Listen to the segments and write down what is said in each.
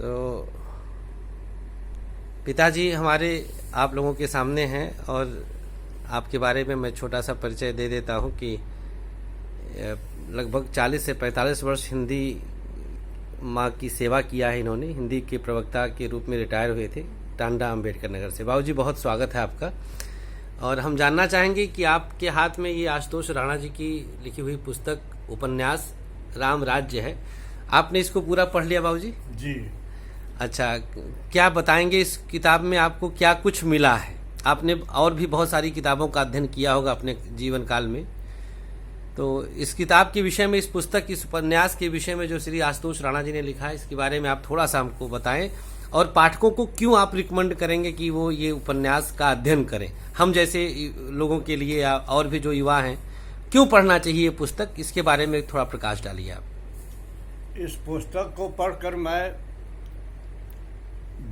तो पिताजी हमारे आप लोगों के सामने हैं और आपके बारे में मैं छोटा सा परिचय दे देता हूं कि लगभग 40 से 45 वर्ष हिंदी माँ की सेवा किया है इन्होंने। हिंदी के प्रवक्ता के रूप में रिटायर हुए थे टांडा अम्बेडकर नगर से। बाबूजी बहुत स्वागत है आपका। और हम जानना चाहेंगे कि आपके हाथ में ये आशुतोष राणा जी की लिखी हुई पुस्तक उपन्यास राम राज्य है। आपने इसको पूरा पढ़ लिया बाबूजी? जी। अच्छा, क्या बताएंगे इस किताब में आपको क्या कुछ मिला है? आपने और भी बहुत सारी किताबों का अध्ययन किया होगा अपने जीवन काल में, तो इस किताब के विषय में, इस पुस्तक, इस उपन्यास के विषय में जो श्री आशुतोष राणा जी ने लिखा है, इसके बारे में आप थोड़ा सा हमको बताएं और पाठकों को क्यों आप रिकमेंड करेंगे कि वो ये उपन्यास का अध्ययन करें। हम जैसे लोगों के लिए या और भी जो युवा हैं, क्यों पढ़ना चाहिए ये पुस्तक, इसके बारे में थोड़ा प्रकाश डालिए आप। इस पुस्तक को पढ़कर मैं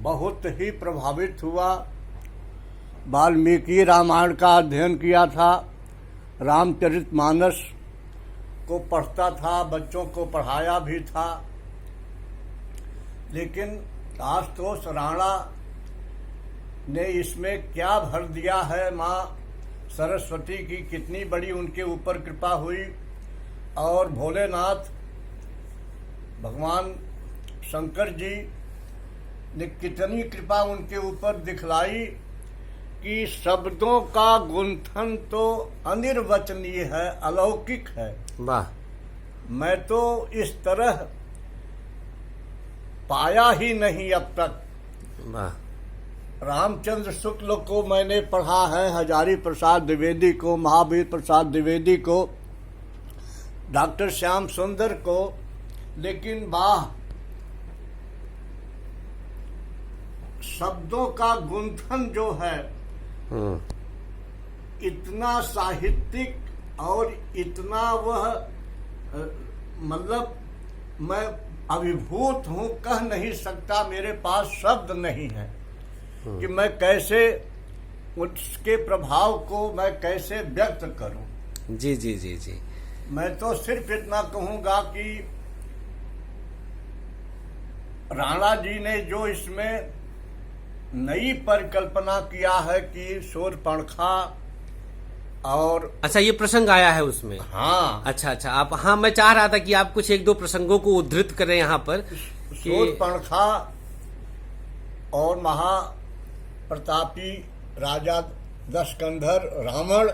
बहुत ही प्रभावित हुआ। वाल्मीकि रामायण का अध्ययन किया था, रामचरितमानस को पढ़ता था, बच्चों को पढ़ाया भी था, लेकिन आशुतोष राणा ने इसमें क्या भर दिया है। माँ सरस्वती की कितनी बड़ी उनके ऊपर कृपा हुई और भोलेनाथ भगवान शंकर जी ने कितनी कृपा उनके ऊपर दिखलाई कि शब्दों का गुंथन तो अनिर्वचनीय है, अलौकिक है। वाह। मैं तो इस तरह पाया ही नहीं अब तक। वाह। रामचंद्र शुक्ल को मैंने पढ़ा है, हजारी प्रसाद द्विवेदी को, महावीर प्रसाद द्विवेदी को, डॉक्टर श्याम सुंदर को, लेकिन वाह, शब्दों का गुंथन जो है इतना साहित्यिक और इतना वह मतलब मैं अभिभूत हूँ, कह नहीं सकता, मेरे पास शब्द नहीं है कि मैं कैसे उसके प्रभाव को मैं कैसे व्यक्त करूं। जी जी जी जी। मैं तो सिर्फ इतना कहूंगा कि राणा जी ने जो इसमें नई परिकल्पना किया है कि शूर्पणखा और अच्छा, ये प्रसंग आया है उसमें? हाँ। अच्छा अच्छा, आप, हाँ, मैं चाह रहा था कि आप कुछ एक दो प्रसंगों को उद्धृत करें यहाँ पर। शूर्पणखा और महाप्रतापी राजा दशकंधर रावण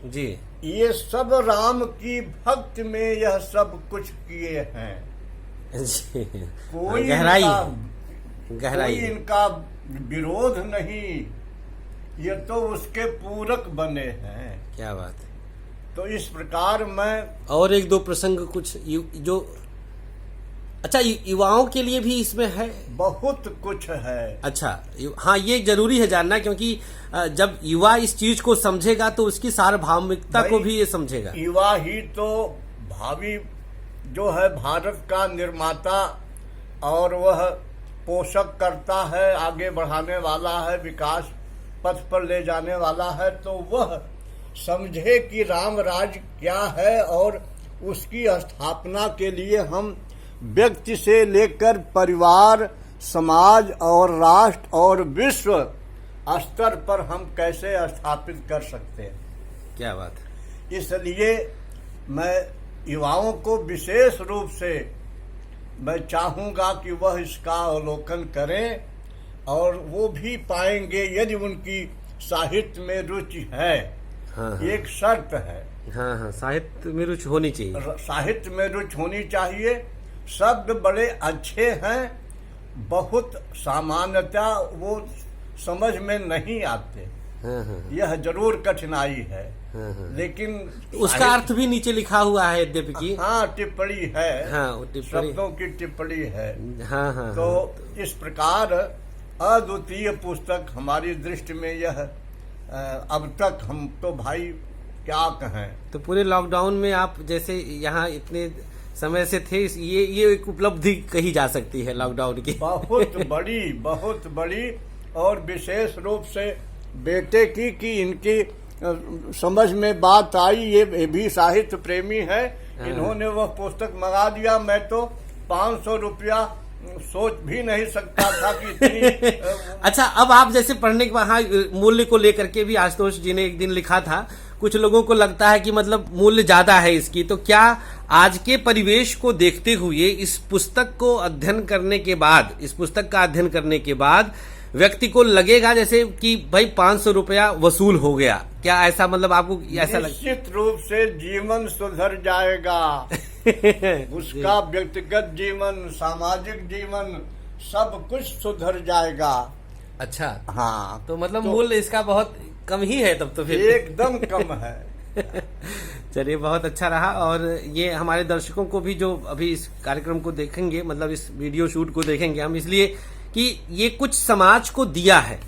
जी, ये सब राम की भक्ति में यह सब कुछ किए हैं। जी। कोई गहराई कोई इनका विरोध नहीं, ये तो उसके पूरक बने हैं। क्या बात है। तो इस प्रकार मैं और एक दो प्रसंग कुछ जो अच्छा युवाओं के लिए भी इसमें है, बहुत कुछ है। अच्छा, हाँ, ये जरूरी है जानना, क्योंकि जब युवा इस चीज को समझेगा तो उसकी सार्वभौमिकता को भी ये समझेगा। युवा ही तो भावी जो है भारत का निर्माता और वह पोषक करता है, आगे बढ़ाने वाला है, विकास पथ पर ले जाने वाला है। तो वह समझे कि राम राज्य क्या है और उसकी स्थापना के लिए हम व्यक्ति से लेकर परिवार, समाज और राष्ट्र और विश्व स्तर पर हम कैसे स्थापित कर सकते हैं। क्या बात है। इसलिए मैं युवाओं को विशेष रूप से मैं चाहूंगा कि वह इसका अवलोकन करें और वो भी पाएंगे यदि उनकी साहित्य में रुचि है। हाँ, एक शर्त है। हाँ हाँ, साहित्य में रुचि होनी चाहिए। साहित्य में रुचि होनी चाहिए। शब्द बड़े अच्छे हैं, बहुत सामान्यता वो समझ में नहीं आते। हाँ हाँ, यह जरूर कठिनाई है। हाँ हाँ, लेकिन उसका अर्थ भी नीचे लिखा हुआ है यद्यपि की। हाँ, टिप्पणी है। हाँ, टिप्पणी, शब्दों की टिप्पणी है। हाँ हाँ। तो हाँ, इस प्रकार अद्वितीय पुस्तक हमारी दृष्टि में यह अब तक हम तो भाई क्या कहें। तो पूरे लॉकडाउन में आप जैसे यहाँ इतने समय से थे, ये एक उपलब्धि कही जा सकती है लॉकडाउन की। बहुत बड़ी और विशेष रूप से बेटे की कि इनकी समझ में बात आई। ये भी साहित्य प्रेमी है, इन्होंने वह पुस्तक मंगा दिया। मैं तो 500 रुपया सोच भी नहीं सकता था कि इतनी अच्छा, अब आप जैसे पढ़ने के बाद, हाँ, मूल्य को लेकर के भी आशुतोष जी ने एक दिन लिखा था, कुछ लोगों को लगता है कि मतलब मूल्य ज्यादा है इसकी, तो क्या आज के परिवेश को देखते हुए इस पुस्तक को अध्ययन करने के बाद, इस पुस्तक का अध्ययन करने के बाद व्यक्ति को लगेगा जैसे कि भाई 500 रुपया वसूल हो गया? क्या ऐसा मतलब आपको ऐसा निश्चित रूप से जीवन सुधर जाएगा। उसका व्यक्तिगत जीवन, सामाजिक जीवन, सब कुछ सुधर जाएगा। अच्छा, हाँ, तो मतलब मूल्य इसका बहुत कम ही है तब तो फिर। एकदम कम है। चलिए, बहुत अच्छा रहा। और ये हमारे दर्शकों को भी जो अभी इस कार्यक्रम को देखेंगे, मतलब इस वीडियो शूट को देखेंगे हम, इसलिए कि ये कुछ समाज को दिया है,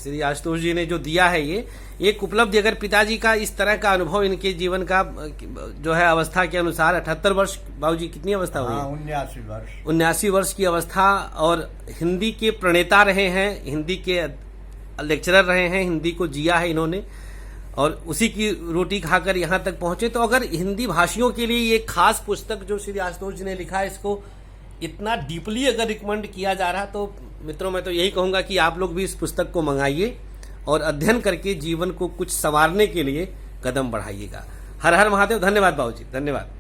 श्री आशुतोष जी ने जो दिया है, ये एक उपलब्धि। अगर पिताजी का इस तरह का अनुभव इनके जीवन का जो है अवस्था के अनुसार 78 वर्ष, बाबूजी कितनी अवस्था हुई? 79 वर्ष। 79 वर्ष की अवस्था, और हिंदी के प्रणेता रहे हैं, हिंदी के लेक्चरर रहे हैं, हिंदी को जिया है इन्होंने, और उसी की रोटी खाकर यहाँ तक पहुंचे। तो अगर हिंदी भाषियों के लिए ये खास पुस्तक जो श्री आशुतोष जी ने लिखा है, इसको इतना डीपली अगर रिकमेंड किया जा रहा, तो मित्रों मैं तो यही कहूँगा कि आप लोग भी इस पुस्तक को मंगाइए और अध्ययन करके जीवन को कुछ संवारने के लिए कदम बढ़ाइएगा। हर हर महादेव। धन्यवाद बाबूजी, धन्यवाद।